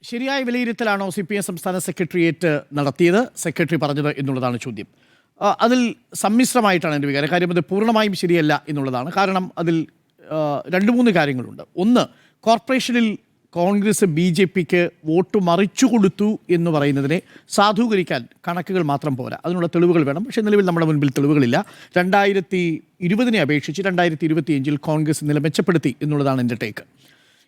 ശരിയായ വിലയിരുത്തലാണോ CPM സംസ്ഥാന secretariat നടത്തിയത്, സെക്രട്ടറി പറഞ്ഞത് എന്നുള്ളതാണ് ചോദ്യം. അതിൽ സമ്മിശ്രമായിട്ടാണ് എൻ്റെ വികാരം. കാര്യം അത് പൂർണ്ണമായും ശരിയല്ല എന്നുള്ളതാണ്. കാരണം അതിൽ 2-3 കാര്യങ്ങളുണ്ട്. ഒന്ന്, കോർപ്പറേഷനിൽ കോൺഗ്രസ് BJPക്ക് വോട്ട് മറിച്ചു കൊടുത്തു എന്ന് പറയുന്നതിനെ സാധൂകരിക്കാൻ കണക്കുകൾ മാത്രം പോരാ, അതിനുള്ള തെളിവുകൾ വേണം. പക്ഷേ നിലവിൽ നമ്മുടെ മുൻപിൽ തെളിവുകളില്ല. 2020 അപേക്ഷിച്ച് 2025 കോൺഗ്രസ് നില മെച്ചപ്പെടുത്തി എന്നുള്ളതാണ് എൻ്റെ ടേക്ക്.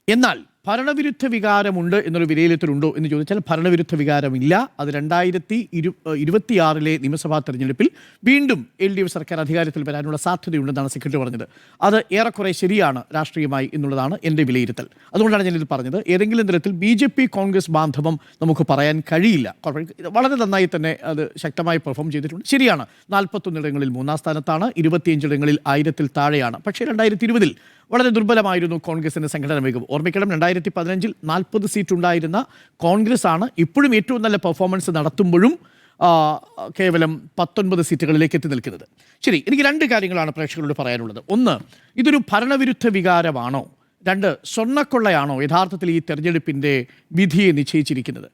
എന്നാൽ ഭരണവിരുദ്ധ വികാരമുണ്ട് എന്നൊരു വിലയിരുത്തലുണ്ടോ എന്ന് ചോദിച്ചാൽ ഭരണവിരുദ്ധ വികാരമില്ല. അത് 2026 നിയമസഭാ തെരഞ്ഞെടുപ്പിൽ വീണ്ടും LDF സർക്കാർ അധികാരത്തിൽ വരാനുള്ള സാധ്യതയുണ്ടെന്നാണ് സെക്രട്ടറി പറഞ്ഞത്. അത് ഏറെക്കുറെ ശരിയാണ് രാഷ്ട്രീയമായി എന്നുള്ളതാണ് എൻ്റെ വിലയിരുത്തൽ. അതുകൊണ്ടാണ് ഞാനിത് പറഞ്ഞത്. ഏതെങ്കിലും തരത്തിൽ BJP കോൺഗ്രസ് ബാന്ധവം നമുക്ക് പറയാൻ കഴിയില്ല. വളരെ നന്നായി തന്നെ അത് ശക്തമായി പെർഫോം ചെയ്തിട്ടുണ്ട്. ശരിയാണ്, 41 ഇടങ്ങളിൽ 3-ാം സ്ഥാനത്താണ്, 25 ഇടങ്ങളിൽ 1000-ൽ താഴെയാണ്. പക്ഷേ 2020 വളരെ ദുർബലമായിരുന്നു കോൺഗ്രസിൻ്റെ സംഘടന മികവ്. ഓർമ്മിക്കണം, 2015 40 സീറ്റ് ഉണ്ടായിരുന്ന കോൺഗ്രസ് ആണ് ഇപ്പോഴും ഏറ്റവും നല്ല പെർഫോമൻസ് നടത്തുമ്പോഴും കേവലം 19 സീറ്റുകളിലേക്ക് എത്തി നിൽക്കുന്നത്. ശരി, എനിക്ക് 2 കാര്യങ്ങളാണ് പ്രേക്ഷകരോട് പറയാനുള്ളത്. ഒന്ന്, ഇതൊരു ഭരണവിരുദ്ധ വികാരമാണോ? 2, സ്വർണ്ണക്കൊള്ളയാണോ യഥാർത്ഥത്തിൽ ഈ തെരഞ്ഞെടുപ്പിൻ്റെ വിധിയെ നിശ്ചയിച്ചിരിക്കുന്നത്?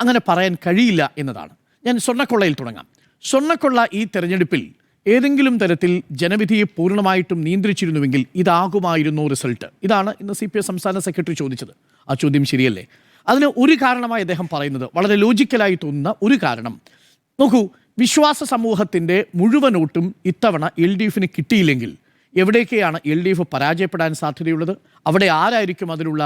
അങ്ങനെ പറയാൻ കഴിയില്ല എന്നതാണ്. ഞാൻ സ്വർണ്ണക്കൊള്ളയിൽ തുടങ്ങാം. സ്വർണ്ണക്കൊള്ള ഈ തെരഞ്ഞെടുപ്പിൽ ഏതെങ്കിലും തരത്തിൽ ജനവിധിയെ പൂർണ്ണമായിട്ടും നിയന്ത്രിച്ചിരുന്നുവെങ്കിൽ ഇതാകുമായിരുന്നു റിസൾട്ട്. ഇതാണ് ഇന്ന് CPM സംസ്ഥാന സെക്രട്ടറി ചോദിച്ചത്. ആ ചോദ്യം ശരിയല്ലേ? അതിന് ഒരു കാരണമായി അദ്ദേഹം പറയുന്നത്, വളരെ ലോജിക്കലായി തോന്നുന്ന ഒരു കാരണം, നോക്കൂ, വിശ്വാസ സമൂഹത്തിൻ്റെ മുഴുവൻ വോട്ടും ഇത്തവണ LDFന് കിട്ടിയില്ലെങ്കിൽ എവിടേക്കാണ് LDF പരാജയപ്പെടാൻ സാധ്യതയുള്ളത്? അവിടെ ആരായിരിക്കും അതിലുള്ള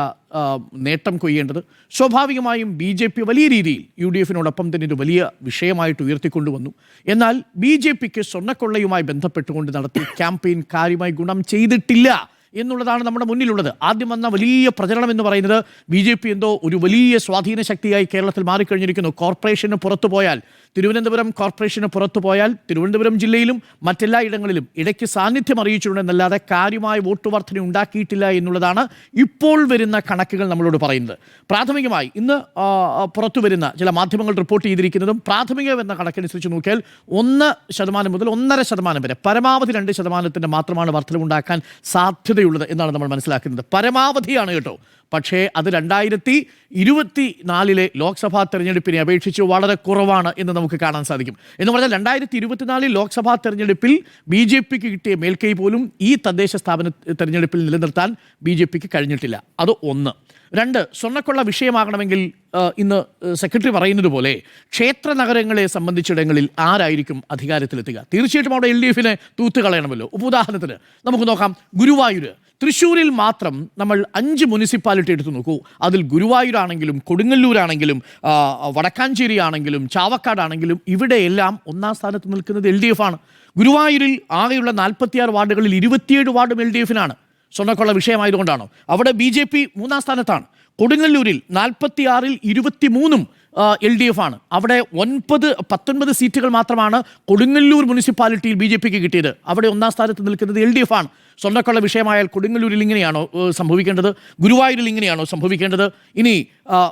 നേട്ടം കൊയ്യേണ്ടത്? സ്വാഭാവികമായും BJP വലിയ രീതിയിൽ UDFനോടൊപ്പം തന്നെ ഒരു വലിയ വിഷയമായിട്ട് ഉയർത്തിക്കൊണ്ടുവന്നു. എന്നാൽ BJPക്ക് സ്വർണ്ണക്കൊള്ളയുമായി ബന്ധപ്പെട്ടുകൊണ്ട് നടത്തിയ ക്യാമ്പയിൻ കാര്യമായി ഗുണം ചെയ്തിട്ടില്ല എന്നുള്ളതാണ് നമ്മുടെ മുന്നിലുള്ളത്. ആദ്യം വന്ന വലിയ പ്രചരണം എന്ന് പറയുന്നത് BJP എന്തോ ഒരു വലിയ സ്വാധീന ശക്തിയായി കേരളത്തിൽ മാറിക്കഴിഞ്ഞിരിക്കുന്നു. കോർപ്പറേഷന് പുറത്തു പോയാൽ, തിരുവനന്തപുരം കോർപ്പറേഷന് പുറത്തു പോയാൽ തിരുവനന്തപുരം ജില്ലയിലും മറ്റെല്ലാ ഇടങ്ങളിലും ഇടയ്ക്ക് സാന്നിധ്യം അറിയിച്ചിട്ടുണ്ടെന്നല്ലാതെ കാര്യമായ വോട്ട് വർധന ഉണ്ടാക്കിയിട്ടില്ല എന്നുള്ളതാണ് ഇപ്പോൾ വരുന്ന കണക്കുകൾ നമ്മളോട് പറയുന്നത്. പ്രാഥമികമായി ഇന്ന് പുറത്തു വരുന്ന ചില മാധ്യമങ്ങൾ റിപ്പോർട്ട് ചെയ്തിരിക്കുന്നതും പ്രാഥമികമെന്ന കണക്കനുസരിച്ച് നോക്കിയാൽ 1% മുതൽ 1.5% വരെ, പരമാവധി 2% മാത്രമാണ് വർധനവുണ്ടാക്കാൻ സാധ്യതയുള്ളത് എന്നാണ് നമ്മൾ മനസ്സിലാക്കുന്നത്. പരമാവധിയാണ് കേട്ടോ. പക്ഷേ അത് 2024 ലോക്സഭാ തെരഞ്ഞെടുപ്പിനെ അപേക്ഷിച്ച് വളരെ കുറവാണ് എന്ന് നമുക്ക് കാണാൻ സാധിക്കും. എന്ന് പറഞ്ഞാൽ 2024 ലോക്സഭാ തെരഞ്ഞെടുപ്പിൽ BJPക്ക് കിട്ടിയ മേൽക്കൈ പോലും ഈ തദ്ദേശ സ്ഥാപന തെരഞ്ഞെടുപ്പിൽ നിലനിർത്താൻ BJPക്ക് കഴിഞ്ഞിട്ടില്ല. അത് 1. 2, സ്വർണ്ണക്കൊള്ള വിഷയമാകണമെങ്കിൽ ഇന്ന് സെക്രട്ടറി പറയുന്നത് പോലെ ക്ഷേത്ര നഗരങ്ങളെ സംബന്ധിച്ചിടങ്ങളിൽ ആരായിരിക്കും അധികാരത്തിലെത്തുക? തീർച്ചയായിട്ടും അവിടെ LDFനെ തൂത്ത് കളയണമല്ലോ. ഉദാഹരണത്തിന് നമുക്ക് നോക്കാം, ഗുരുവായൂർ, തൃശ്ശൂരിൽ മാത്രം നമ്മൾ 5 മുനിസിപ്പാലിറ്റി എടുത്തു നോക്കൂ. അതിൽ ഗുരുവായൂരാണെങ്കിലും കൊടുങ്ങല്ലൂരാണെങ്കിലും വടക്കാഞ്ചേരി ആണെങ്കിലും ചാവക്കാടാണെങ്കിലും ഇവിടെയെല്ലാം 1-ാം സ്ഥാനത്ത് നിൽക്കുന്നത് LDF ആണ്. ഗുരുവായൂരിൽ ആകെയുള്ള 46 വാർഡുകളിൽ 27 വാർഡും LDFനാണ്. സ്വർണ്ണക്കൊള്ള വിഷയമായതുകൊണ്ടാണോ? അവിടെ BJP 3-ാം സ്ഥാനത്താണ്. കൊടുങ്ങല്ലൂരിൽ 46-ൽ 23 LDF ആണ്. അവിടെ 19 സീറ്റുകൾ മാത്രമാണ് കൊടുങ്ങല്ലൂർ മുനിസിപ്പാലിറ്റിയിൽ BJPക്ക് കിട്ടിയത്. അവിടെ 1-ാം സ്ഥാനത്ത് നിൽക്കുന്നത് LDF ആണ്. സ്വർണ്ണക്കൊള്ള വിഷയമായാൽ കൊടുങ്ങല്ലൂരിൽ ഇങ്ങനെയാണോ സംഭവിക്കേണ്ടത്? ഗുരുവായൂരിൽ ഇങ്ങനെയാണോ സംഭവിക്കേണ്ടത്? ഇനി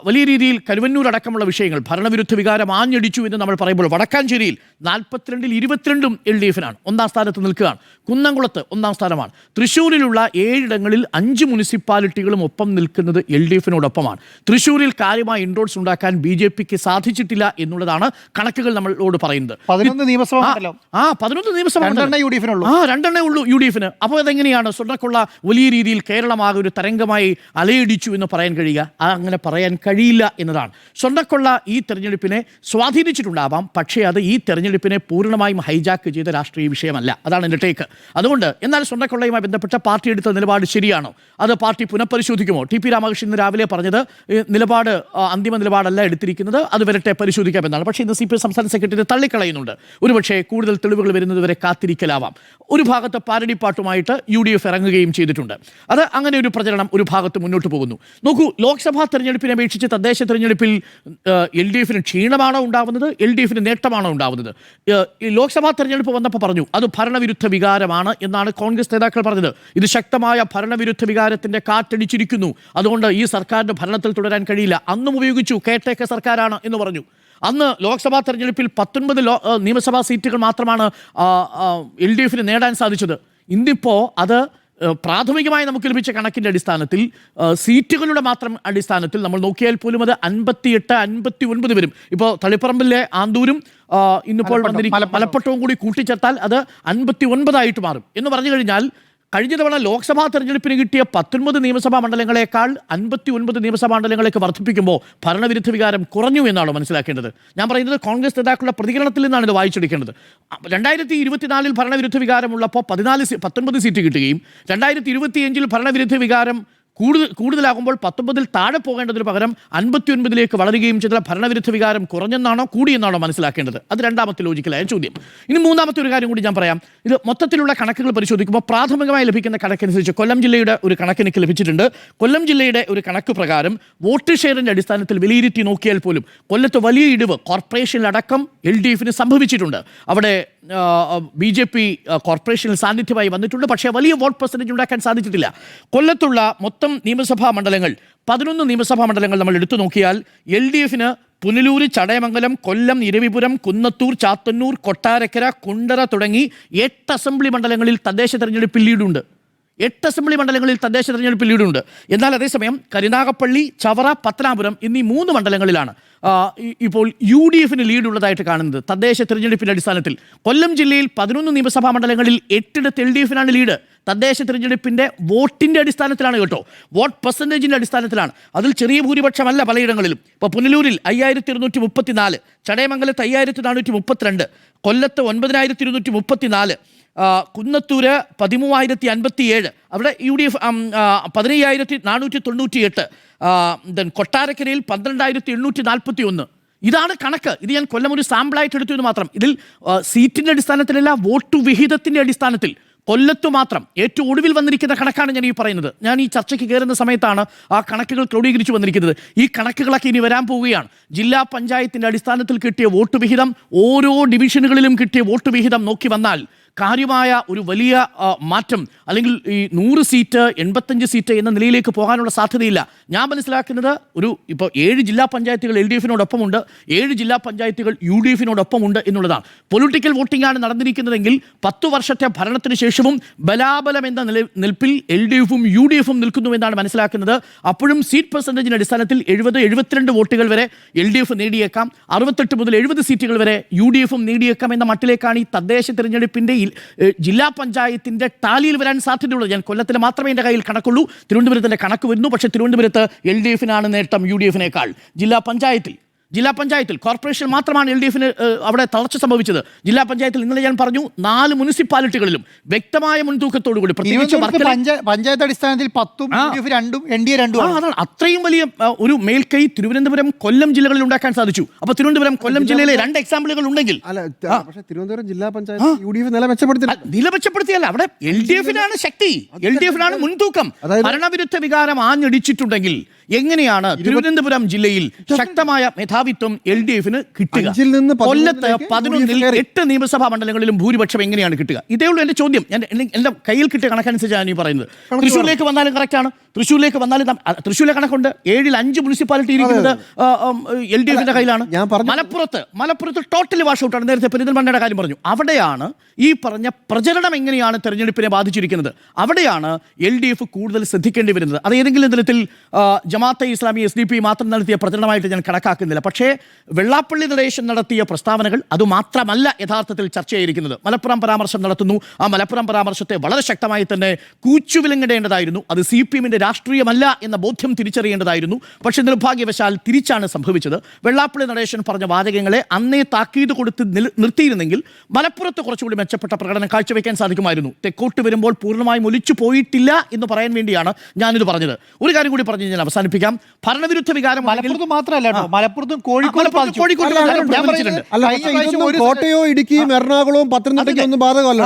വലിയ രീതിയിൽ കരുവന്നൂർ അടക്കമുള്ള വിഷയങ്ങൾ ഭരണവിരുദ്ധ വികാരം ആഞ്ഞടിച്ചു എന്ന് നമ്മൾ പറയുമ്പോൾ വടക്കാഞ്ചേരിയിൽ 42-ൽ 22 LDFനാണ്, 1-ാം സ്ഥാനത്ത് നിൽക്കുകയാണ്. കുന്നംകുളത്ത് 1-ാം സ്ഥാനമാണ്. തൃശ്ശൂരിലുള്ള 7 ഇടങ്ങളിൽ 5 മുനിസിപ്പാലിറ്റികളും ഒപ്പം നിൽക്കുന്നത് LDFനോടൊപ്പമാണ്. തൃശ്ശൂരിൽ കാര്യമായ ഇൻഡോർസ് ഉണ്ടാക്കാൻ BJPക്ക് സാധിച്ചിട്ടില്ല എന്നുള്ളതാണ് കണക്കുകൾ നമ്മളോട് പറയുന്നത്. 11 നിയമസഭ 11 നിയമസഭ 2 ഉള്ളൂ UDFന്. അപ്പോൾ അതെങ്ങനെയാണ് സ്വർണ്ണക്കൊള്ള വലിയ രീതിയിൽ കേരളമാകെ ഒരു തരംഗമായി അലയടിച്ചു എന്ന് പറയാൻ കഴിയുക? അങ്ങനെ പറയാൻ കഴിയില്ല എന്നതാണ്. സ്വർണ്ണക്കൊള്ള ഈ തെരഞ്ഞെടുപ്പിനെ സ്വാധീനിച്ചിട്ടുണ്ടാവാം, പക്ഷേ അത് ഈ തെരഞ്ഞെടുപ്പിനെ പൂർണ്ണമായും ഹൈജാക്ക് ചെയ്ത രാഷ്ട്രീയ വിഷയമല്ല. അതാണ് എൻ്റെ ടേക്ക്. അതുകൊണ്ട് എന്നാൽ സ്വർണ്ണക്കൊള്ളയുമായി ബന്ധപ്പെട്ട പാർട്ടി എടുത്ത നിലപാട് ശരിയാണോ? അത് പാർട്ടി പുനഃപരിശോധിക്കുമോ? TP രാമകൃഷ്ണൻ ഇന്ന് രാവിലെ പറഞ്ഞത് നിലപാട് അന്തിമ നിലപാടല്ല എടുത്തിരിക്കുന്നത്, അത് വരട്ടെ, പരിശോധിക്കാമെന്നാണ്. പക്ഷേ ഇന്ന് CPM സംസ്ഥാന സെക്രട്ടറി തള്ളിക്കളയുന്നുണ്ട്. ഒരുപക്ഷേ കൂടുതൽ തെളിവുകൾ വരുന്നതുവരെ കാത്തിരിക്കലാവാം. ഒരു ഭാഗത്ത് പാരടിപ്പാട്ടുമായിട്ട് UDF ഇറങ്ങുകയും ചെയ്തിട്ടുണ്ട്. അത് അങ്ങനെ ഒരു പ്രചരണം ഒരു ഭാഗത്ത് മുന്നോട്ട് പോകുന്നു. നോക്കൂ, ലോക്സഭാ തെരഞ്ഞെടുപ്പിനെ അപേക്ഷിച്ച് തദ്ദേശ തെരഞ്ഞെടുപ്പിൽ LDFന് ക്ഷീണമാണോ ഉണ്ടാവുന്നത്, LDFന് നേട്ടമാണോ ഉണ്ടാവുന്നത്? ലോക്സഭാ തെരഞ്ഞെടുപ്പ് വന്നപ്പോൾ പറഞ്ഞു അത് ഭരണവിരുദ്ധ വികാരമാണ് എന്നാണ് കോൺഗ്രസ് നേതാക്കൾ പറഞ്ഞത്. ഇത് ശക്തമായ ഭരണവിരുദ്ധ വികാരത്തിൻ്റെ കാറ്റടിച്ചിരിക്കുന്നു, അതുകൊണ്ട് ഈ സർക്കാരിൻ്റെ ഭരണത്തിൽ തുടരാൻ കഴിയില്ല. അന്നും ഉപയോഗിച്ചു കേട്ടേക്ക സർക്കാരാണ് എന്ന് പറഞ്ഞു. അന്ന് ലോക്സഭാ തെരഞ്ഞെടുപ്പിൽ 19 നിയമസഭാ സീറ്റുകൾ മാത്രമാണ് LDFന് നേടാൻ സാധിച്ചത്. ഇന്നിപ്പോൾ അത് പ്രാഥമികമായി നമുക്ക് ലഭിച്ച കണക്കിൻ്റെ അടിസ്ഥാനത്തിൽ സീറ്റുകളുടെ മാത്രം അടിസ്ഥാനത്തിൽ നമ്മൾ നോക്കിയാൽ പോലും അത് 58, 59 വരും. ഇപ്പോൾ തളിപ്പറമ്പിലെ ആന്തൂരും ഇന്നിപ്പോൾ വന്നിരിക്കുന്ന മലപ്പുറവും കൂടി കൂട്ടിച്ചേർത്താൽ അത് 59 മാറും. എന്ന് പറഞ്ഞു കഴിഞ്ഞാൽ കഴിഞ്ഞ തവണ ലോക്സഭാ തെരഞ്ഞെടുപ്പിന് കിട്ടിയ 19 നിയമസഭാ മണ്ഡലങ്ങളെക്കാൾ 59 നിയമസഭാ മണ്ഡലങ്ങളേക്ക് വർദ്ധിപ്പിക്കുമ്പോൾ ഭരണവിരുദ്ധ വികാരം കുറഞ്ഞു എന്നാണ് മനസ്സിലാക്കേണ്ടത്. ഞാൻ പറയുന്നത് കോൺഗ്രസ് നേതാക്കളുടെ പ്രതികരണത്തിൽ നിന്നാണ് ഇത് വായിച്ചെടുക്കേണ്ടത്. 2024 ഭരണവിരുദ്ധ വികാരമുള്ളപ്പോൾ 19 സീറ്റ് കിട്ടുകയും 2025 ഭരണവിരുദ്ധ വികാരം കൂടുതലാകുമ്പോൾ 19 താഴെ പോകേണ്ടതിന് പകരം 59 വളരുകയും ചെയ്ത ഭരണവിരുദ്ധ വികാരം കുറഞ്ഞെന്നാണോ കൂടിയെന്നാണോ മനസ്സിലാക്കേണ്ടത്? അത് രണ്ടാമത്തെ ലോജിക്കലായ ചോദ്യം. ഇനി മൂന്നാമത്തെ ഒരു കാര്യം കൂടി ഞാൻ പറയാം. ഇത് മൊത്തത്തിലുള്ള കണക്കുകൾ പരിശോധിക്കുമ്പോൾ പ്രാഥമികമായി ലഭിക്കുന്ന കണക്കനുസരിച്ച് കൊല്ലം ജില്ലയുടെ ഒരു കണക്ക് എനിക്ക് ലഭിച്ചിട്ടുണ്ട്. കൊല്ലം ജില്ലയുടെ ഒരു കണക്ക് പ്രകാരം വോട്ട് ഷെയറിൻ്റെ അടിസ്ഥാനത്തിൽ വിലയിരുത്തി നോക്കിയാൽ പോലും കൊല്ലത്ത് വലിയ ഇടിവ് കോർപ്പറേഷനിലടക്കം LDFന് സംഭവിച്ചിട്ടുണ്ട്. അവിടെ BJP കോർപ്പറേഷനിൽ സാന്നിധ്യമായി വന്നിട്ടുണ്ട്. പക്ഷേ വലിയ വോട്ട് പെർസെൻറ്റേജ് ഉണ്ടാക്കാൻ സാധിച്ചിട്ടില്ല. കൊല്ലത്തുള്ള മൊത്തം നിയമസഭാ മണ്ഡലങ്ങൾ 11 നിയമസഭാ മണ്ഡലങ്ങൾ നമ്മൾ എടുത്തു നോക്കിയാൽ LDFന് പുനലൂര്, ചടയമംഗലം, കൊല്ലം, ഇരവിപുരം, കുന്നത്തൂർ, ചാത്തന്നൂർ, കൊട്ടാരക്കര, കുണ്ടറ തുടങ്ങി 8 അസംബ്ലി മണ്ഡലങ്ങളിൽ തദ്ദേശ തെരഞ്ഞെടുപ്പിൽ ലീഡുണ്ട്. 8 അസംബ്ലി മണ്ഡലങ്ങളിൽ തദ്ദേശ തെരഞ്ഞെടുപ്പിൽ ലീഡുണ്ട്. എന്നാൽ അതേസമയം കരുനാഗപ്പള്ളി, ചവറ, പത്തനാപുരം എന്നീ 3 മണ്ഡലങ്ങളിലാണ് ഇപ്പോൾ UDFന് ലീഡുള്ളതായിട്ട് കാണുന്നത് തദ്ദേശ തെരഞ്ഞെടുപ്പിൻ്റെ അടിസ്ഥാനത്തിൽ. കൊല്ലം ജില്ലയിൽ 11 നിയമസഭാ മണ്ഡലങ്ങളിൽ 8 LDFനാണ് ലീഡ്. തദ്ദേശ തെരഞ്ഞെടുപ്പിൻ്റെ വോട്ടിൻ്റെ അടിസ്ഥാനത്തിലാണ് കേട്ടോ, വോട്ട് പെർസെൻറ്റേജിൻ്റെ അടിസ്ഥാനത്തിലാണ്. അതിൽ ചെറിയ ഭൂരിപക്ഷമല്ല പലയിടങ്ങളിലും. ഇപ്പോൾ പുനലൂരിൽ 5234, ചടയമംഗലത്ത് 5432, കൊല്ലത്ത് 9234, കുന്നത്തൂര് 13057, അവിടെ UDF 15498, കൊട്ടാരക്കരയിൽ 12841. ഇതാണ് കണക്ക്. ഇത് ഞാൻ കൊല്ലം ഒരു സാമ്പിളായിട്ട് എടുത്തു എന്ന് മാത്രം. ഇതിൽ സീറ്റിൻ്റെ അടിസ്ഥാനത്തിലല്ല, വോട്ട് വിഹിതത്തിൻ്റെ അടിസ്ഥാനത്തിൽ കൊല്ലത്ത് മാത്രം ഏറ്റവും ഒടുവിൽ വന്നിരിക്കുന്ന കണക്കാണ് ഞാൻ ഈ പറയുന്നത്. ഞാൻ ഈ ചർച്ചയ്ക്ക് കയറുന്ന സമയത്താണ് ആ കണക്കുകൾ ക്രോഡീകരിച്ചു വന്നിരിക്കുന്നത്. ഈ കണക്കുകളൊക്കെ ഇനി വരാൻ പോവുകയാണ്. ജില്ലാ പഞ്ചായത്തിൻ്റെ അടിസ്ഥാനത്തിൽ കിട്ടിയ വോട്ട് വിഹിതം, ഓരോ ഡിവിഷനുകളിലും കിട്ടിയ വോട്ട് വിഹിതം നോക്കി വന്നാൽ കാര്യമായ ഒരു വലിയ മാറ്റം, അല്ലെങ്കിൽ ഈ 100 സീറ്റ് 85 സീറ്റ് എന്ന നിലയിലേക്ക് പോകാനുള്ള സാധ്യതയില്ല. ഞാൻ മനസ്സിലാക്കുന്നത് ഇപ്പോൾ 7 ജില്ലാ പഞ്ചായത്തുകൾ LDFനോടൊപ്പമുണ്ട്, 7 ജില്ലാ പഞ്ചായത്തുകൾ UDFനോടൊപ്പമുണ്ട് എന്നുള്ളതാണ്. പൊളിറ്റിക്കൽ വോട്ടിംഗ് ആണ് നടന്നിരിക്കുന്നതെങ്കിൽ 10 വർഷത്തെ ഭരണത്തിന് ശേഷവും ബലാബലം എന്ന നിൽപ്പിൽ LDFും UDFും നിൽക്കുന്നുവെന്നാണ് മനസ്സിലാക്കുന്നത്. അപ്പോഴും സീറ്റ് പെർസെൻറ്റേജിൻ്റെ അടിസ്ഥാനത്തിൽ 70-72 വോട്ടുകൾ വരെ LDF നേടിയേക്കാം, 68 മുതൽ 70 സീറ്റുകൾ വരെ UDFും നേടിയേക്കാം എന്ന മട്ടിലേക്കാണ് ഈ തദ്ദേശ തിരഞ്ഞെടുപ്പിൻ്റെ ജില്ലാ പഞ്ചായത്തിന്റെ ടാലിയിൽ വരാൻ സാധ്യതയുള്ളത്. ഞാൻ കൊല്ലത്തിൽ മാത്രമേ എൻ്റെ കയ്യിൽ കണക്കുള്ളൂ. തിരുവനന്തപുരത്തിൻ്റെ കണക്ക് വരുന്നു. പക്ഷേ തിരുവനന്തപുരത്ത് LDFനാണ് നേട്ടം UDFനേക്കാൾ. ജില്ലാ പഞ്ചായത്തിൽ കോർപ്പറേഷൻ മാത്രമാണ് LDFന് അവിടെ തളർച്ച സംഭവിച്ചത്. ജില്ലാ പഞ്ചായത്തിൽ ഇന്നലെ ഞാൻ പറഞ്ഞു 4 മുനിസിപ്പാലിറ്റികളിലും വ്യക്തമായ മുൻതൂക്കത്തോടുകൂടി, പ്രത്യേകിച്ച് പഞ്ചായത്ത് അടിസ്ഥാനത്തിൽ 10ഉം UDF 2ഉം NDA 2ഉം അതാണ് അത്രയും വലിയ ഒരു മേൽക്കൈ തിരുവനന്തപുരം, കൊല്ലം ജില്ലകളിൽ ഉണ്ടാക്കാൻ സാധിച്ചു. അപ്പോൾ തിരുവനന്തപുരം, കൊല്ലം ജില്ലയിലെ 2 എക്സാമ്പിളുകൾ ഉണ്ടെങ്കിൽ, പക്ഷേ തിരുവനന്തപുരം ജില്ലാ പഞ്ചായത്ത് UDF നില മെച്ചപ്പെടുത്തിയല്ല, അവിടെ LDFനാണ് ശക്തി, LDFനാണ് മുൻതൂക്കം. ഭരണവിരുദ്ധ വികാരം ആഞ്ഞടിച്ചിട്ടുണ്ടെങ്കിൽ എങ്ങനെയാണ് തിരുവനന്തപുരം ജില്ലയിൽ ശക്തമായ മേധാവിത്വം LDFന് കിട്ടുക? കൊല്ലത്ത് 11ൽ 8 നിയമസഭാ മണ്ഡലങ്ങളിലും ഭൂരിപക്ഷം എങ്ങനെയാണ് കിട്ടുക? ഇതേ ഉള്ളൂ എൻ്റെ ചോദ്യം. എൻ്റെ കയ്യിൽ കിട്ടിയ കണക്കനുസരിച്ചാണ് ഈ പറയുന്നത്. തൃശ്ശൂരിലേക്ക് വന്നാലും കറക്റ്റാണ്. തൃശ്ശൂരിലേക്ക് വന്നാലും തൃശ്ശൂരിലെ കണക്കുണ്ട്. 7ൽ 5 മുനിസിപ്പാലിറ്റി ഇരിക്കുന്നത് LDFന്റെ കയ്യിലാണ്. മലപ്പുറത്ത് ടോട്ടലി വാഷ് ഔട്ടാണ്. നേരത്തെ പെരിന്തൽമണ്ണയുടെ കാര്യം പറഞ്ഞു. അവിടെയാണ് ഈ പറഞ്ഞ പ്രചരണം എങ്ങനെയാണ് തെരഞ്ഞെടുപ്പിനെ ബാധിച്ചിരിക്കുന്നത്. അവിടെയാണ് LDF കൂടുതൽ ശ്രദ്ധിക്കേണ്ടി വരുന്നത്. അത് ഏതെങ്കിലും തരത്തിൽ ജമാഅത്തെ ഇസ്ലാമി SDP മാത്രം നടത്തിയ പ്രചരണമായിട്ട് ഞാൻ കണക്കാക്കുന്നില്ല. പക്ഷേ വെള്ളാപ്പള്ളി നടേശൻ നടത്തിയ പ്രസ്താവനകൾ അതുമാത്രമല്ല യഥാർത്ഥത്തിൽ ചർച്ചയായിരിക്കുന്നത്. മലപ്പുറം പരാമർശം നടത്തുന്നു. ആ മലപ്പുറം പരാമർശത്തെ വളരെ ശക്തമായി തന്നെ കൂച്ചുവിലങ്ങിടേണ്ടതായിരുന്നു. അത് CPMന്റെ രാഷ്ട്രീയമല്ല എന്ന ബോധ്യം തിരിച്ചറിയേണ്ടതായിരുന്നു. പക്ഷേ നിർഭാഗ്യവശാൽ തിരിച്ചാണ് സംഭവിച്ചത്. വെള്ളാപ്പള്ളി നടേശൻ പറഞ്ഞ വാചകങ്ങളെ അന്നേ താക്കീത് കൊടുത്ത് നിർത്തിയിരുന്നെങ്കിൽ മലപ്പുറത്ത് കുറച്ചുകൂടി മെച്ചപ്പെട്ട പ്രകടനം കാഴ്ചവെക്കാൻ സാധിക്കുമായിരുന്നു. തെക്കോട്ട് വരുമ്പോൾ പൂർണ്ണമായും ഒലിച്ചു പോയിട്ടില്ല എന്ന് പറയാൻ വേണ്ടിയാണ് ഞാനിത് പറഞ്ഞത്. ഒരു കാര്യം കൂടി പറഞ്ഞ് ഞാൻ അവസാനിപ്പിക്കാം. ഭരണവിരുദ്ധ വികാരം മലപ്പുറത്ത് മാത്രമല്ല, മലപ്പുറത്തും കോഴിക്കോട് കോട്ടയോ ഇടുക്കിയും എറണാകുളവും പത്തനംതിട്ടയ്ക്കും ഒന്നും ബാധകമല്ല.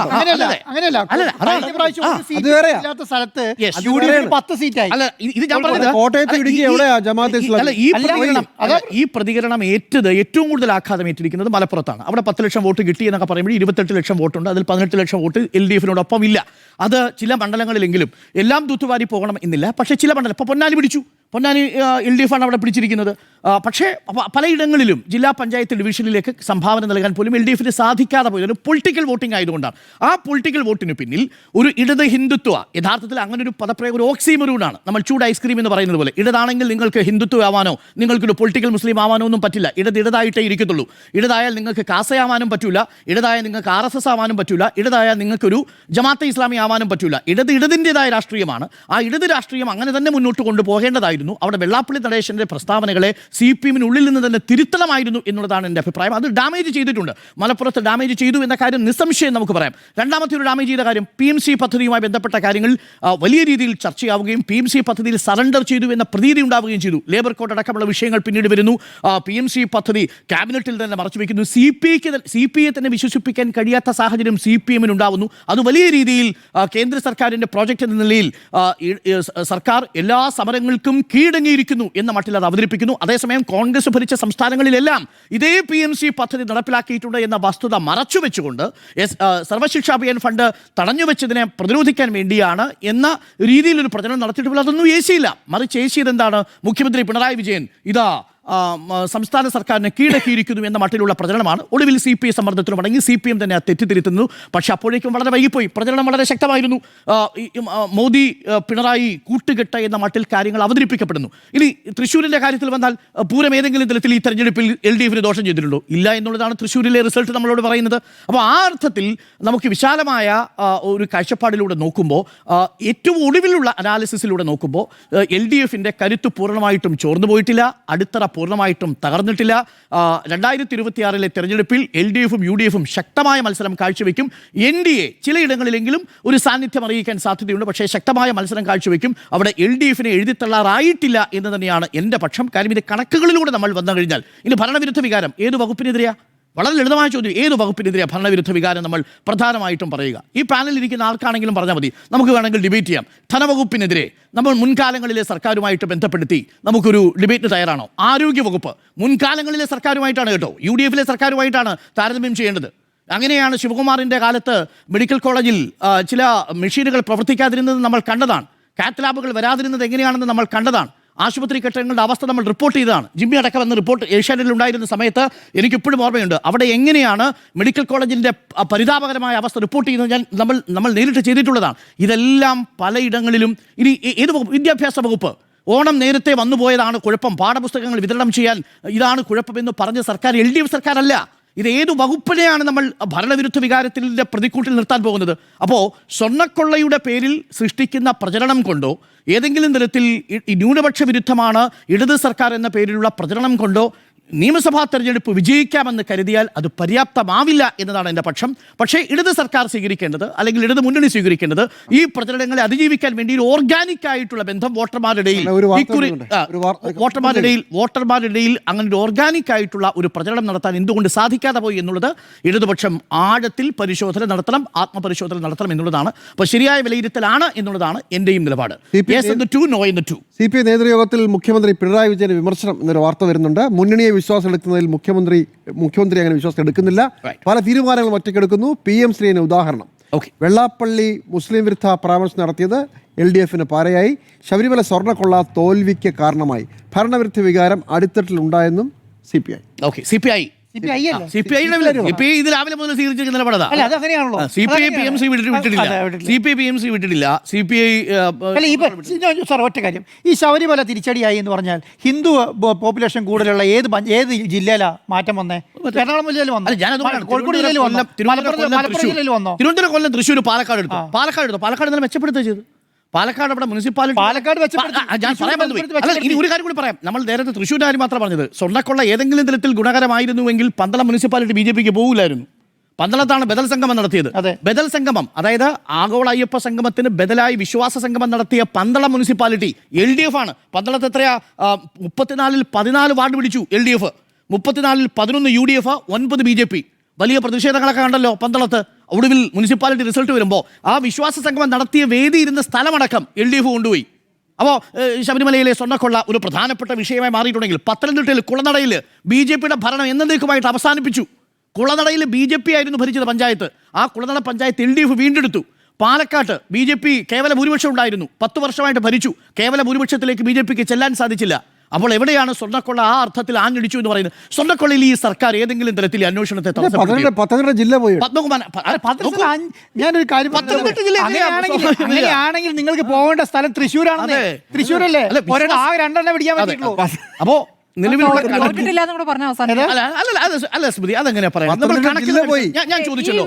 കോട്ടയത്ത് ഇടുക്കി എവിടെയാ ജമാഅത്തെ ഇസ്ലാമി? ഈ പ്രതികരണം ഏറ്റവും കൂടുതൽ ആഘാതം ഏറ്റിരിക്കുന്നത് മലപ്പുറത്താണ്. അവിടെ 10 ലക്ഷം വോട്ട് കിട്ടി എന്നൊക്കെ പറയുമ്പോൾ 28 ലക്ഷം വോട്ടുണ്ട്. അതിൽ 18 ലക്ഷം വോട്ട് LDFനോടൊപ്പം ഇല്ല. അത് ചില മണ്ഡലങ്ങളിലെങ്കിലും എല്ലാം തൂത്തുവാരി പോകണം എന്നില്ല. പക്ഷേ ചില മണ്ഡലം, ഇപ്പോൾ പൊന്നാനി പിടിച്ചു, പൊന്നാനി LDF ആണ് അവിടെ പിടിച്ചിരിക്കുന്നത്. പക്ഷേ പലയിടങ്ങളിലും ജില്ലാ പഞ്ചായത്ത് ഡിവിഷനിലേക്ക് സംഭാവന നൽകാൻ പോലും LDFന് സാധിക്കാതെ പോയത് ഒരു പൊളിറ്റിക്കൽ വോട്ടിംഗ് ആയതുകൊണ്ടാണ്. ആ പൊളിറ്റിക്കൽ വോട്ടിന് പിന്നിൽ ഒരു ഇടത് ഹിന്ദുത്വ, യഥാർത്ഥത്തിൽ അങ്ങനെ ഒരു പദപ്രയോഗം ഒരു ഓക്സിമറൂണാണ്. നമ്മൾ ചൂട് ഐസ്ക്രീം എന്ന് പറയുന്നത് പോലെ, ഇടതാണെങ്കിൽ നിങ്ങൾക്ക് ഹിന്ദുത്വ ആവാനോ നിങ്ങൾക്കൊരു പൊളിറ്റിക്കൽ മുസ്ലിം ആവാനോ ഒന്നും പറ്റില്ല. ഇടതായിട്ടേ ഇരിക്കത്തുള്ളൂ. ഇടതായാൽ നിങ്ങൾക്ക് കാസയാവാനും പറ്റൂല, ഇടതായാൽ നിങ്ങൾക്ക് RSS ആവാനും പറ്റൂല, ഇടതായാൽ നിങ്ങൾക്കൊരു ജമാഅത്തെ ഇസ്ലാമി ആവാനും പറ്റൂല. ഇടതിൻ്റെതായ രാഷ്ട്രീയമാണ്. ആ ഇടത് രാഷ്ട്രീയം അങ്ങനെ തന്നെ മുന്നോട്ട് കൊണ്ടുപോകേണ്ടതായിരുന്നു. അവിടെ വെള്ളാപ്പള്ളി നടേശന്റെ പ്രസ്താവനകളെ CPM-നുള്ളിൽ നിന്ന് തന്നെ തിരുത്തണമായിരുന്നു എന്നുള്ളതാണ് എൻ്റെ അഭിപ്രായം. അത് ഡാമേജ് ചെയ്തിട്ടുണ്ട്. മലപ്പുറത്ത് ഡാമേജ് ചെയ്തു എന്ന കാര്യം നിസ്സംശയം നമുക്ക് പറയാം. രണ്ടാമത്തെ ഒരു ഡാമേജ് ചെയ്ത കാര്യം PMC പദ്ധതിയുമായി ബന്ധപ്പെട്ട കാര്യങ്ങൾ വലിയ രീതിയിൽ ചർച്ചയാവുകയും PMC പദ്ധതിയിൽ സറണ്ടർ ചെയ്തു എന്ന പ്രതീതി ഉണ്ടാവുകയും ചെയ്തു. ലേബർ കോഡ് അടക്കമുള്ള വിഷയങ്ങൾ പിന്നീട് വരുന്നു. PMC പദ്ധതി ക്യാബിനറ്റിൽ തന്നെ മറച്ചു വയ്ക്കുന്നു. CPI തന്നെ വിശ്വസിപ്പിക്കാൻ കഴിയാത്ത സാഹചര്യം CPM-ന് ഉണ്ടാവുന്നു. അത് വലിയ രീതിയിൽ കേന്ദ്ര സർക്കാരിൻ്റെ പ്രോജക്റ്റ് എന്ന നിലയിൽ സർക്കാർ എല്ലാ സമരങ്ങൾക്കും കീഴടങ്ങിയിരിക്കുന്നു എന്ന മട്ടിൽ അത് അവതരിപ്പിക്കുന്നു. അതേസമയം കോൺഗ്രസ് ഭരിച്ച സംസ്ഥാനങ്ങളിലെല്ലാം ഇതേ PMC പദ്ധതി നടപ്പിലാക്കിയിട്ടുണ്ട് എന്ന വസ്തുത മറച്ചുവെച്ചുകൊണ്ട് സർവശിക്ഷാ അഭിയാൻ ഫണ്ട് തടഞ്ഞുവെച്ചതിനെ പ്രതിരോധിക്കാൻ വേണ്ടിയാണ് എന്ന രീതിയിലൊരു പ്രചരണം നടത്തിയിട്ടുള്ള അതൊന്നും ഏശിയില്ല. മറിച്ച് ഏശിയത് എന്താണ്? മുഖ്യമന്ത്രി പിണറായി വിജയൻ ഇതാ സംസ്ഥാന സർക്കാരിനെ കീഴടക്കിയിരിക്കുന്നു എന്ന മട്ടിലുള്ള പ്രചരണമാണ്. ഒടുവിൽ CPI സമ്മർദ്ദത്തിന് മടങ്ങി CPM തന്നെ തെറ്റിദ്ധരുത്തുന്നു. പക്ഷെ അപ്പോഴേക്കും വളരെ വൈകിപ്പോയി. പ്രചരണം വളരെ ശക്തമായിരുന്നു. മോദി പിണറായി കൂട്ടുകെട്ട് എന്ന മട്ടിൽ കാര്യങ്ങൾ അവതരിപ്പിക്കപ്പെടുന്നു. ഇനി തൃശ്ശൂരിൻ്റെ കാര്യത്തിൽ വന്നാൽ പൂരം ഏതെങ്കിലും തരത്തിൽ ഈ തെരഞ്ഞെടുപ്പിൽ LDFന് ദോഷം ചെയ്തിട്ടുണ്ടോ? ഇല്ല എന്നുള്ളതാണ് തൃശ്ശൂരിലെ റിസൾട്ട് നമ്മളോട് പറയുന്നത്. അപ്പോൾ ആ അർത്ഥത്തിൽ നമുക്ക് വിശാലമായ ഒരു കാഴ്ചപ്പാടിലൂടെ നോക്കുമ്പോൾ, ഏറ്റവും ഒടുവിലുള്ള അനാലിസിസിലൂടെ നോക്കുമ്പോൾ LDFൻ്റെ കരുത്ത് പൂർണ്ണമായിട്ടും ചോർന്നു പോയിട്ടില്ല. അടിത്തറ പൂർണ്ണമായിട്ടും തകർന്നിട്ടില്ല. 2026 തെരഞ്ഞെടുപ്പിൽ LDFും UDFും ശക്തമായ മത്സരം കാഴ്ചവെക്കും. NDA ചിലയിടങ്ങളിലെങ്കിലും ഒരു സാന്നിധ്യം അറിയിക്കാൻ സാധ്യതയുണ്ട്. പക്ഷേ ശക്തമായ മത്സരം കാഴ്ചവെക്കും. അവിടെ LDFനെ എഴുതിത്തള്ളാറായിട്ടില്ല എന്ന് തന്നെയാണ് എൻ്റെ പക്ഷം. കാര്യം ഇത് കണക്കുകളിലൂടെ നമ്മൾ വന്നു കഴിഞ്ഞാൽ ഇനി ഭരണവിരുദ്ധ വികാരം ഏത് വകുപ്പിനെതിരെയാ? വളരെ ലളിതമായ ചോദ്യം. ഏത് വകുപ്പിനെതിരെയാണ് ഭരണവിരുദ്ധ വികാരം നമ്മൾ പ്രധാനമായിട്ടും പറയുക? ഈ പാനലിൽ ഇരിക്കുന്ന ആർക്കാണെങ്കിലും പറഞ്ഞാൽ മതി, നമുക്ക് വേണമെങ്കിൽ ഡിബേറ്റ് ചെയ്യാം. ധനവകുപ്പിനെതിരെ നമ്മൾ മുൻകാലങ്ങളിലെ സർക്കാരുമായിട്ട് ബന്ധപ്പെടുത്തി നമുക്കൊരു ഡിബേറ്റിന് തയ്യാറാണോ? ആരോഗ്യവകുപ്പ് മുൻകാലങ്ങളിലെ സർക്കാരുമായിട്ടാണ് കേട്ടോ, UDFിലെ സർക്കാരുമായിട്ടാണ് താരതമ്യം ചെയ്യേണ്ടത്. അങ്ങനെയാണ് ശിവകുമാറിൻ്റെ കാലത്ത് മെഡിക്കൽ കോളേജിൽ ചില മെഷീനുകൾ പ്രവർത്തിക്കാതിരുന്നത് നമ്മൾ കണ്ടതാണ്. കാത്ത് ലാബുകൾ വരാതിരുന്നത് എങ്ങനെയാണെന്ന് നമ്മൾ കണ്ടതാണ്. ആശുപത്രി കെട്ടിടങ്ങളുടെ അവസ്ഥ നമ്മൾ റിപ്പോർട്ട് ചെയ്തതാണ്. ജിമ്മി അടക്കം എന്ന റിപ്പോർട്ട് ഏഷ്യാനെറ്റിൽ ഉണ്ടായിരുന്ന സമയത്ത് എനിക്കിപ്പോഴും ഓർമ്മയുണ്ട്. അവിടെ എങ്ങനെയാണ് മെഡിക്കൽ കോളേജിൻ്റെ പരിതാപകരമായ അവസ്ഥ റിപ്പോർട്ട് ചെയ്യുന്നത് നമ്മൾ നേരിട്ട് ചെയ്തിട്ടുള്ളതാണ്. ഇതെല്ലാം പലയിടങ്ങളിലും. ഇനി ഏത് വകുപ്പ്? വിദ്യാഭ്യാസ വകുപ്പ്. ഓണം നേരത്തെ വന്നുപോയതാണ് കുഴപ്പം, പാഠപുസ്തകങ്ങൾ വിതരണം ചെയ്യാൻ ഇതാണ് കുഴപ്പമെന്ന് പറഞ്ഞ സർക്കാർ LDF സർക്കാരല്ല. ഇത് ഏതു വകുപ്പിനെയാണ് നമ്മൾ ഭരണവിരുദ്ധ വികാരത്തിൻ്റെ പ്രതിക്കൂട്ടിൽ നിർത്താൻ പോകുന്നത്? അപ്പോൾ സ്വർണ്ണക്കൊള്ളയുടെ പേരിൽ സൃഷ്ടിക്കുന്ന പ്രചരണം കൊണ്ടോ ഏതെങ്കിലും തരത്തിൽ ന്യൂനപക്ഷ വിരുദ്ധമാണ് ഇടത് സർക്കാർ എന്ന പേരിലുള്ള പ്രചരണം കൊണ്ടോ നിയമസഭാ തെരഞ്ഞെടുപ്പ് വിജയിക്കാമെന്ന് കരുതിയാൽ അത് പര്യാപ്തമാവില്ല എന്നതാണ് എൻ്റെ പക്ഷം. പക്ഷേ ഇടത് സർക്കാർ സ്വീകരിക്കേണ്ടത്, അല്ലെങ്കിൽ ഇടത് മുന്നണി സ്വീകരിക്കേണ്ടത്, ഈ പ്രചരണങ്ങളെ അതിജീവിക്കാൻ വേണ്ടി ഒരു ഓർഗാനിക് ആയിട്ടുള്ള ബന്ധം വോട്ടർമാരുടെ ഇടയിൽ അങ്ങനെ ഒരു ഓർഗാനിക് ആയിട്ടുള്ള ഒരു പ്രചരണം നടത്താൻ എന്തുകൊണ്ട് സാധിക്കാതെ പോയി എന്നുള്ളത് ഇടതുപക്ഷം ആഴത്തിൽ പരിശോധന നടത്തണം, ആത്മപരിശോധന നടത്തണം എന്നുള്ളതാണ്. അപ്പോൾ ശരിയായ വിലയിരുത്തലാണ് എന്നുള്ളതാണ് എൻ്റെയും നിലപാട്. CPI നേതൃയോഗത്തിൽ മുഖ്യമന്ത്രി പിണറായി വിജയന് വിമർശനം എന്നൊരു വാർത്ത വരുന്നുണ്ട്. മുന്നണിയെ വിശ്വാസം എടുക്കുന്നതിൽ മുഖ്യമന്ത്രി അങ്ങനെ വിശ്വാസം എടുക്കുന്നില്ല. പല തീരുമാനങ്ങളും ഒറ്റയ്ക്കെടുക്കുന്നു. PM ശ്രീന് ഉദാഹരണം. വെള്ളാപ്പള്ളി മുസ്ലിം വിരുദ്ധ പരാമർശം നടത്തിയത് LDFന് പാരയായി. ശബരിമല സ്വർണ്ണക്കൊള്ള തോൽവിക്ക് കാരണമായി. ഭരണവിരുദ്ധ വികാരം അടിത്തട്ടിൽ ഉണ്ടായെന്നും CPI. CPI ഇത് രാവിലെ മുതൽ സ്വീകരിച്ചിരിക്കുന്ന നിലപാടാ. CPI PMC വിട്ടിട്ടില്ല. സാർ ഒറ്റ കാര്യം, ഈ ശബരിമല തിരിച്ചടിയായി എന്ന് പറഞ്ഞാൽ ഹിന്ദു പോപ്പുലേഷൻ കൂടുതലുള്ള ഏത് ജില്ലയിലാ മാറ്റം വന്നേ? എറണാകുളം ജില്ലയിൽ വന്നു, കോഴിക്കോട് ജില്ലയിൽ വന്നു, മലപ്പുറം ജില്ലയിൽ വന്നോ? തിരുവനന്തപുരം, കൊല്ലം, തൃശ്ശൂർ, പാലക്കാട് ഇന്നലെ മെച്ചപ്പെടുത്തുക ചെയ്തു. പാലക്കാട് അവിടെ മുനിസിപ്പാലിറ്റി ഞാൻ പറയാൻ ഇനി ഒരു കാര്യം കൂടി പറയാം. നമ്മൾ നേരത്തെ തൃശ്ശൂർ കാര്യം മാത്രം പറഞ്ഞത്. സ്വർണ്ണക്കൊള്ള ഏതെങ്കിലും തരത്തിൽ ഗുണകരമായിരുന്നുവെങ്കിൽ പന്തളം മുനിസിപ്പാലിറ്റി BJPക്ക് പോകില്ലായിരുന്നു. പന്തളത്താണ് ബദൽ സംഗമം നടത്തിയത്. ബദൽ സംഗമം, അതായത് ആഗോള അയ്യപ്പ സംഗമത്തിന് ബദലായി വിശ്വാസ സംഗമം നടത്തിയ പന്തളം മുനിസിപ്പാലിറ്റി LDF ആണ്. പന്തളത്ത് എത്രയാ? 34-ൽ 14 വാർഡ് പിടിച്ചു LDF, 34-ൽ 11 UDF, 9 BJP. വലിയ പ്രതിഷേധങ്ങളൊക്കെ കണ്ടല്ലോ പന്തളത്ത്. ഒടുവിൽ മുനിസിപ്പാലിറ്റി റിസൾട്ട് വരുമ്പോൾ ആ വിശ്വാസ സംഗമം നടത്തിയ വേദി ഇരുന്ന സ്ഥലമടക്കം LDF കൊണ്ടുപോയി. അപ്പോൾ ശബരിമലയിലെ സ്വർണ്ണക്കൊള്ള ഒരു പ്രധാനപ്പെട്ട വിഷയമായി മാറിയിട്ടുണ്ടെങ്കിൽ പത്തനംതിട്ടയിൽ കുളനടയിൽ BJPയുടെ ഭരണം എന്നേക്കുമായിട്ട് അവസാനിപ്പിച്ചു. കുളനടയിൽ BJP ആയിരുന്നു ഭരിച്ചത് പഞ്ചായത്ത്. ആ കുളനട പഞ്ചായത്ത് LDF വീണ്ടെടുത്തു. പാലക്കാട്ട് BJP കേവല ഭൂരിപക്ഷം ഉണ്ടായിരുന്നു, 10 വർഷമായിട്ട് ഭരിച്ചു. കേവല ഭൂരിപക്ഷത്തിലേക്ക് BJPക്ക് ചെല്ലാൻ സാധിച്ചില്ല. അപ്പോൾ എവിടെയാണ് സ്വർണ്ണക്കൊള്ള ആ അർത്ഥത്തിൽ ആഞ്ഞടിച്ചു എന്ന് പറയുന്നത്? സ്വർണ്ണക്കൊള്ളയിൽ ഈ സർക്കാർ ഏതെങ്കിലും തരത്തിൽ അന്വേഷണത്തെ പത്തനംതിട്ട ജില്ല പോയി ഞാനൊരു കാര്യം അങ്ങനെയാണെങ്കിൽ നിങ്ങൾക്ക് പോകേണ്ട സ്ഥലം തൃശ്ശൂരാണ്. തൃശ്ശൂരല്ലേ ആകെ 2 പിടിക്കാൻ പറ്റുള്ളൂ. അപ്പോ നിലവിലുള്ള സ്മൃതി അതെങ്ങനെയാ പറയാം? ഞാൻ ചോദിച്ചല്ലോ,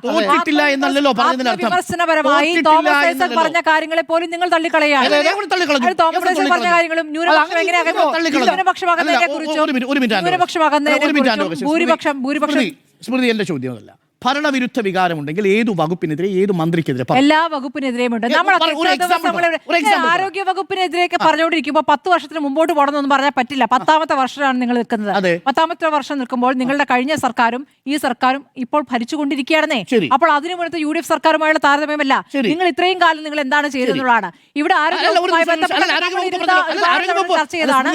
തോറ്റിട്ടില്ല എന്നല്ലല്ലോ പറഞ്ഞതിനർത്ഥം. വിമർശനപരമായി തോമസ് ഐസക് പറഞ്ഞ കാര്യങ്ങളെ പോലും നിങ്ങൾ തള്ളിക്കളയാണ്. തോമസ് ഐസക് പറഞ്ഞ കാര്യങ്ങളും ഭൂരിപക്ഷം സ്മൃതി എന്റെ ചോദ്യം അതല്ല. ഭരണവിരുദ്ധ വികാരമുണ്ടെങ്കിൽ ഏതു വകുപ്പിനെതിരെ ഏത് മന്ത്രിക്കെതിരെ എല്ലാ വകുപ്പിനെതിരെയും ഉണ്ട്. ആരോഗ്യ വകുപ്പിനെതിരെ പറഞ്ഞുകൊണ്ടിരിക്കുമ്പോൾ 10 വർഷത്തിന് മുമ്പോട്ട് പോകണമെന്നൊന്നും പറഞ്ഞാൽ പറ്റില്ല. 10ാമത്തെ വർഷമാണ് നിങ്ങൾ നിൽക്കുന്നത്. 10ാമത്തെ വർഷം നിൽക്കുമ്പോൾ നിങ്ങളുടെ കഴിഞ്ഞ സർക്കാരും ഈ സർക്കാരും ഇപ്പോൾ ഭരിച്ചുകൊണ്ടിരിക്കുകയാണെന്നേ. അപ്പോൾ അതിനു മുന്നത്തെ UDF സർക്കാരുമായുള്ള താരതമ്യമല്ല. നിങ്ങൾ ഇത്രയും കാലം നിങ്ങൾ എന്താണ് ചെയ്തതെന്നുള്ളതാണ്. ഇവിടെ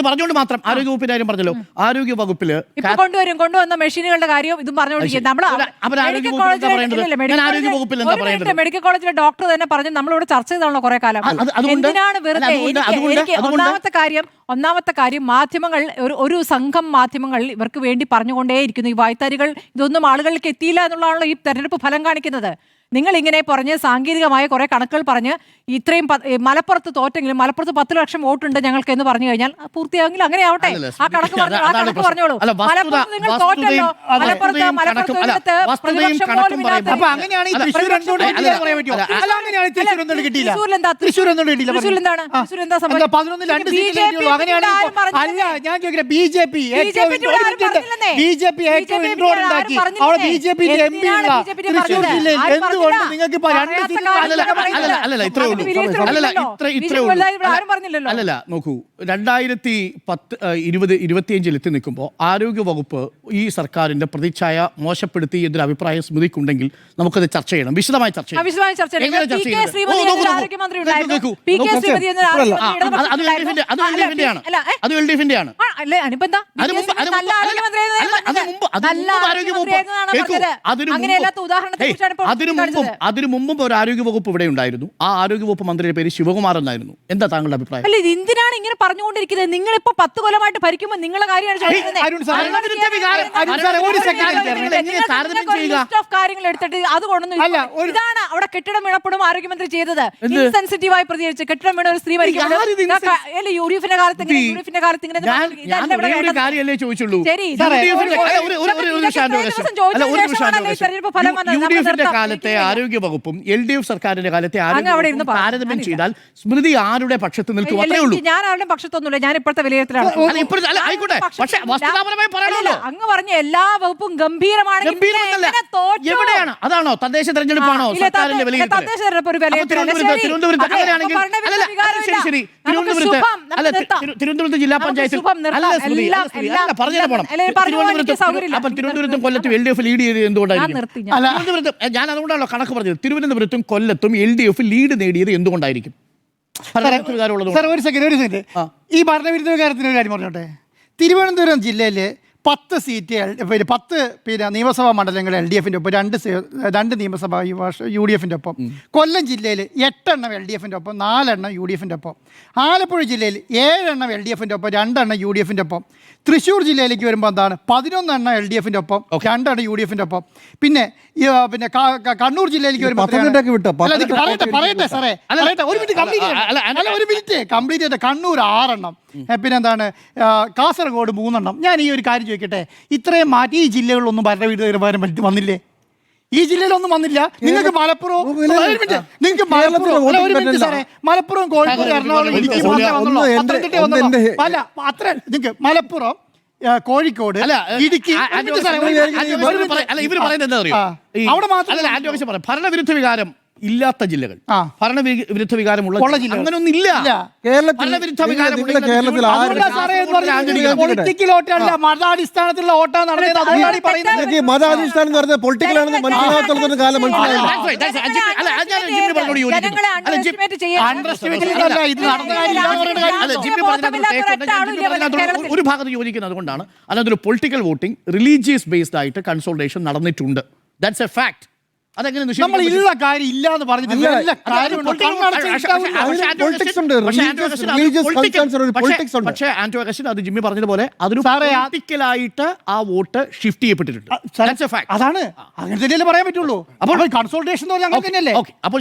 പറഞ്ഞുകൊണ്ട് മാത്രം ആരോഗ്യവകുപ്പിന്റെ കാര്യം പറഞ്ഞല്ലോ. ആരോഗ്യവകുപ്പില് കൊണ്ടുവന്ന മെഷീനുകളുടെ കാര്യം ഇതും പറഞ്ഞുകൊണ്ടിരിക്കുന്നത്. മെഡിക്കൽ കോളേജിലെ ഡോക്ടർ തന്നെ പറഞ്ഞു നമ്മളിവിടെ ചർച്ച ചെയ്താണല്ലോ കുറെ കാലം. എന്തിനാണ് വെറുതെ? ഒന്നാമത്തെ കാര്യം മാധ്യമങ്ങൾ ഒരു സംഘം മാധ്യമങ്ങൾ ഇവർക്ക് വേണ്ടി പറഞ്ഞുകൊണ്ടേയിരിക്കുന്നു. ഈ വായ്ത്താരികൾ ഇതൊന്നും ആളുകളിലേക്ക് എത്തിയില്ല എന്നുള്ളതാണല്ലോ ഈ തെരഞ്ഞെടുപ്പ് ഫലം കാണിക്കുന്നത്. നിങ്ങൾ ഇങ്ങനെ പറഞ്ഞ് സാങ്കേതികമായ കുറെ കണക്കുകൾ പറഞ്ഞ് ഇത്രയും മലപ്പുറത്ത് തോറ്റെങ്കിലും മലപ്പുറത്ത് 10 ലക്ഷം വോട്ടുണ്ട് ഞങ്ങൾക്ക് എന്ന് പറഞ്ഞു കഴിഞ്ഞാൽ പൂർത്തിയായെങ്കിൽ അങ്ങനെ ആവട്ടെ. ആ കണക്ക് പറഞ്ഞോളൂ. മലപ്പുറത്ത് നിങ്ങൾ തോറ്റല്ലോ. മലപ്പുറത്ത് അല്ലല്ല, നോക്കൂ, 2020-2025 എത്തി നിൽക്കുമ്പോൾ ആരോഗ്യ വകുപ്പ് ഈ സർക്കാരിന്റെ പ്രതിച്ഛായ മോശപ്പെടുത്തി എന്നൊരു അഭിപ്രായം സ്മൃതിക്കുണ്ടെങ്കിൽ നമുക്കത് ചർച്ച ചെയ്യണം, വിശദമായി ചർച്ച ചെയ്യണം. അതിനു മുമ്പും ഒരു ആരോഗ്യ വകുപ്പ് ഇവിടെ ഉണ്ടായിരുന്നു. ആ ആരോഗ്യ വകുപ്പ് മന്ത്രിയുടെ പേര് ശിവകുമാർ എന്നായിരുന്നു. എന്താ താങ്കളുടെ അഭിപ്രായം? അല്ല, എന്തിനാണ് ഇങ്ങനെ പറഞ്ഞുകൊണ്ടിരിക്കുന്നത്? നിങ്ങൾ ഇപ്പൊ 10 കൊല്ലമായിട്ട് ഭരിക്കുമ്പോൾ നിങ്ങളെ കാര്യമാണ് കാര്യങ്ങൾ എടുത്തിട്ട് അത് കൊണ്ടൊന്നും ഇതാണ് അവിടെ കെട്ടിടം വീണപ്പോഴും ആരോഗ്യമന്ത്രി ചെയ്തത്. ഇൻസെൻസിറ്റീവായി പ്രതികരിച്ച് കെട്ടിടം വീണ ഒരു സ്ത്രീ മരിക്കുമ്പോൾ യുഡിഎഫിന്റെ കാലത്ത് കാര്യമല്ലേ ചോദിച്ചുള്ളൂ. യുഡിഎഫിന്റെ കാലത്തെ ആരോഗ്യ വകുപ്പും LDF സർക്കാരിന്റെ കാലത്തെ താരതമ്യം ചെയ്താൽ സ്മൃതി ആരുടെ പക്ഷത്ത് നിൽക്കും? അത്രേ ഉള്ളൂ. ഞാൻ ആരുടെ പക്ഷത്തൊന്നുമില്ല. ഞാൻ ഇപ്പോഴത്തെ വിലയിരുത്തലാണ്. അങ്ങ് പറഞ്ഞ എല്ലാ വകുപ്പും ഗംഭീരമാണ്. എവിടെയാണ്? അതാണോ തദ്ദേശ തെരഞ്ഞെടുപ്പാണോ സർക്കാരിന്റെ വിലയിരുത്തൽ? തിരുവനന്തപുരത്ത് ജില്ലാ പഞ്ചായത്തിൽ തിരുവനന്തപുരത്തും കൊല്ലത്തും LDF ലീഡ് ചെയ്ത് എന്തുകൊണ്ടായിരിക്കും? ഞാൻ അതുകൊണ്ടാണല്ലോ കണക്ക് പറഞ്ഞത്. തിരുവനന്തപുരത്തും കൊല്ലത്തും LDF ലീഡ് നേടിയത് എന്തുകൊണ്ടായിരിക്കും? ഒരു സെക്കൻഡ്. ഈ ഭരണവിരുദ്ധ വികാരത്തിന് ഒരു കാര്യം പറഞ്ഞോട്ടെ. തിരുവനന്തപുരം ജില്ലയിലെ 10 സീറ്റ് 10 നിയമസഭാ മണ്ഡലങ്ങൾ LDFിൻ്റെ ഒപ്പം, 2 നിയമസഭ UDFിൻ്റെ ഒപ്പം. കൊല്ലം ജില്ലയിൽ 8 എണ്ണം LDFിൻ്റെ ഒപ്പം, 4 എണ്ണം UDFിൻ്റെ ഒപ്പം. ആലപ്പുഴ ജില്ലയിൽ 7 എണ്ണം LDFിൻ്റെ ഒപ്പം, 2 എണ്ണം UDFിൻ്റെ ഒപ്പം. തൃശ്ശൂർ ജില്ലയിലേക്ക് വരുമ്പോൾ എന്താണ്? 11 എണ്ണം LDFിൻ്റെ ഒപ്പം, 2 എണ്ണം UDFിൻ്റെ ഒപ്പം. പിന്നെ കണ്ണൂർ ജില്ലയിലേക്ക് വരുമ്പോൾ കംപ്ലീറ്റ് ചെയ്ത കണ്ണൂർ 6 എണ്ണം. പിന്നെന്താണ്? കാസർഗോഡ് 3 എണ്ണം. ഞാൻ ഈ ഒരു കാര്യം ചോദിക്കട്ടെ, ഇത്രയും മാറ്റി ഈ ജില്ലകളിലൊന്നും ഭരണവിരുദ്ധ വന്നില്ലേ? ഈ ജില്ലയിലൊന്നും വന്നില്ല. നിങ്ങൾക്ക് മലപ്പുറവും മലപ്പുറം, കോഴിക്കോട്, എറണാകുളം, ഇടുക്കി അല്ല അത്ര നിങ്ങൾക്ക് മലപ്പുറം, കോഴിക്കോട്, ഇടുക്കി ഇവര് പറയുന്നത് എന്താ അറിയോ? അവിടെ മാത്രമല്ല ഭരണവിരുദ്ധ വികാരം ഇല്ലാത്ത ജില്ലകൾ, ഭരണവിരുദ്ധ വികാരമുള്ള അങ്ങനൊന്നും ഇല്ല പൊളിറ്റിക്കൽ വോട്ടല്ല, മതാടിസ്ഥാനത്തിലുള്ള വോട്ടാണ് നടന്നത്. മതാടിസ്ഥാനം പറഞ്ഞ പൊളിറ്റിക്കൽ ആണെന്ന് മനസ്സിലാക്കാത്ത കാലം ഒരു ഭാഗത്ത് യോജിക്കുന്നത് അതുകൊണ്ടാണ്. അല്ലാതെ ഒരു പൊളിറ്റിക്കൽ വോട്ടിംഗ് റിലീജിയസ് ബേസ്ഡ് ആയിട്ട് കൺസോൾട്ടേഷൻ നടന്നിട്ടുണ്ട്. That's A fact. അതെങ്ങനെ നമ്മൾ നിഷേധിക്കാൻ പറ്റും? ഉള്ള കാര്യം ഇല്ല എന്ന് പറഞ്ഞിട്ട് അല്ല, വല്ല കാര്യമുണ്ടോ? കണ്ണടച്ച് ഇട്ടാവില്ല. politics ഉണ്ട്. Religious concerns ഒരു politics ഉണ്ട്. പക്ഷേ ആന്റോ അഗസ്റ്റിൻ അത് ജിമ്മി പറഞ്ഞതുപോലെ അതൊരു സാറേ, പൊളിറ്റിക്കലായിട്ട് ആ വോട്ട് ഷിഫ്റ്റ് ചെയ്യപ്പെട്ടിട്ടുണ്ട്. That's a fact. അതാണ് അങ്ങനെ തന്നെയല്ലേ പറയാൻ പറ്റുള്ളൂ. അപ്പോൾ കൺസൾട്ടേഷൻ എന്ന് പറഞ്ഞാൽ അങ്ങനെ തന്നെയല്ലേ? Okay, അപ്പോൾ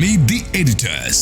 Meet the editors.